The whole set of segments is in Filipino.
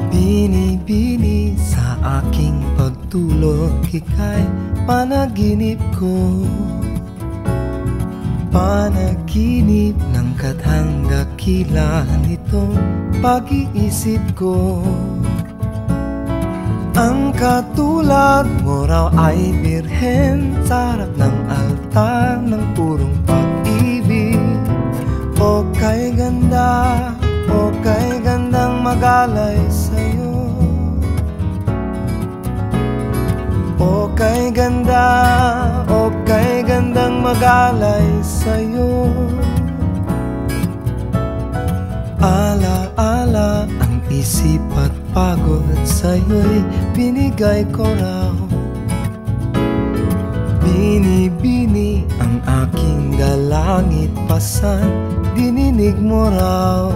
Binibini sa aking pagtulog, ika'y panaginip ko. Panaginip ng katang dakila nitong pag-iisip ko. Ang katulad mo raw ay birhen sa harap ng altar ng purong pag-ibig. O kay ganda, o kay gandang magalay sa'yo. O kay ganda, o kay gandang magalay sa'yo. Ala-ala ang isip at pagod sa'yo'y binigay ko raw. Bini-bini ang aking dalangit, pasan dininig mo raw.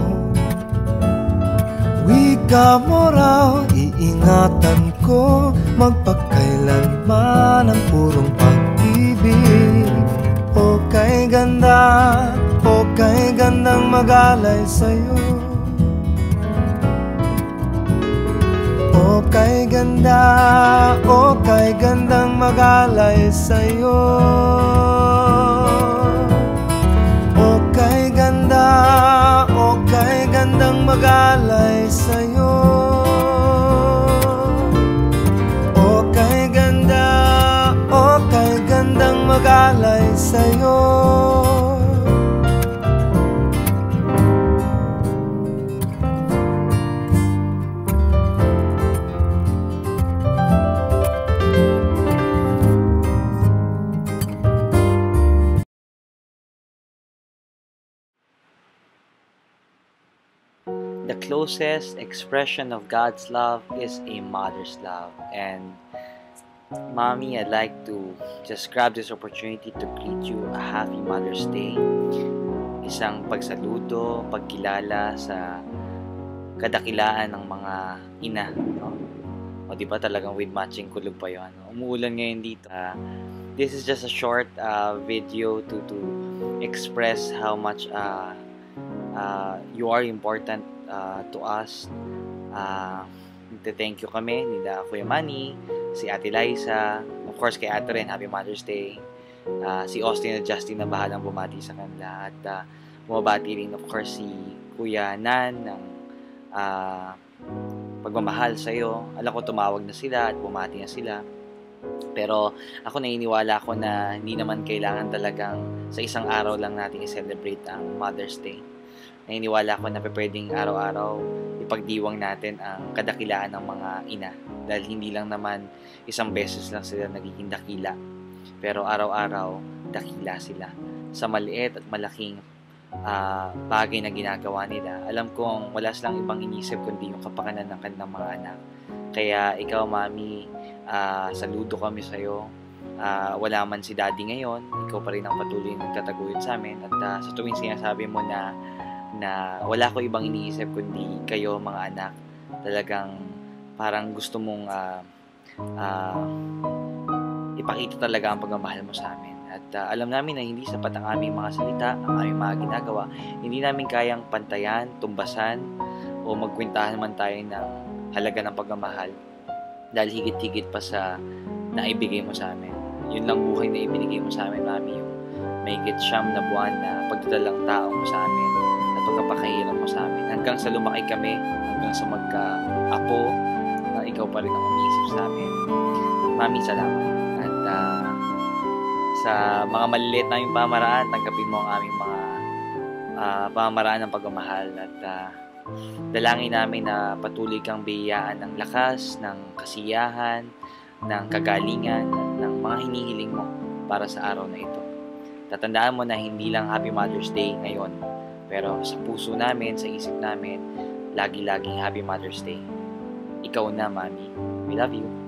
Wika mo raw, iingatan ko magpakailanman ang purong pag-ibig. O kay ganda, o kay gandang magalay sa'yo. O kay ganda, o kay gandang magalay sa'yo. O kay ganda, o kay gandang magalay sa'yo. O kay ganda, o kay gandang magalay sa'yo. The closest expression of God's love is a mother's love. And Mommy, I'd like to just grab this opportunity to greet you a happy Mother's Day. Isang pagsaludo, pagkilala sa kadakilaan ng mga ina. No? O di ba talagang with matching kulog pa yun. Umuulan ngayon dito. This is just a short video to express how much you are important to us. Thank you kami ni Kuya Manny, si Ate Liza, of course kay Ate Ren, Happy Mother's Day. Si Austin at Justin na bahalang bumati sa kanila. At bumabati rin of course si Kuya Nan ng pagmamahal sa'yo. Alam ko tumawag na sila at bumati na sila. Pero ako naniniwala ko na hindi naman kailangan talagang sa isang araw lang natin i-celebrate ang Mother's Day. Naniniwala ko na pwedeng araw-araw ipagdiwang natin ang kadakilaan ng mga ina. Dahil hindi lang naman isang beses lang sila nagiging dakila. Pero araw-araw, dakila sila. Sa maliit at malaking bagay na ginagawa nila. Alam kong wala silang ibang inisip kundi yung kapakanan ng kanilang mga anak. Kaya ikaw, Mami, saludo kami sa'yo. Wala man si Daddy ngayon, ikaw pa rin ang patuloy nagtataguyod sa amin. At sa tuwing sinasabi mo na wala ko ibang iniisip kundi kayo mga anak, talagang parang gusto mong ipakita talaga ang pagmamahal mo sa amin. At alam namin na hindi sapat ang aming mga salita, ang aming mga ginagawa. Hindi namin kayang pantayan, tumbasan o magkwentahan man tayo ng halaga ng pagmamahal dahil higit-higit pa sa naibigay mo sa amin. Yun lang buhay na ibinigay mo sa amin, Mami, yung mahigit 9 na buwan na pagdadalang tao mo sa amin at pagkapakahirap mo sa amin. Hanggang sa lumaki kami, hanggang sa magka-apo, na ikaw pa rin ang umiisip sa amin. Mami, salamat. At sa mga maliliit na yung pamaraan, tanggapin mo ang aming mga pamaraan ng pagmamahal. At dalangin namin na patuloy kang biyayaan ng lakas, ng kasiyahan, ng kagalingan, ng mga hinihiling mo para sa araw na ito. Tatandaan mo na hindi lang Happy Mother's Day ngayon, pero sa puso namin, sa isip namin, lagi-laging Happy Mother's Day. Ikaw na, Mami. We love you.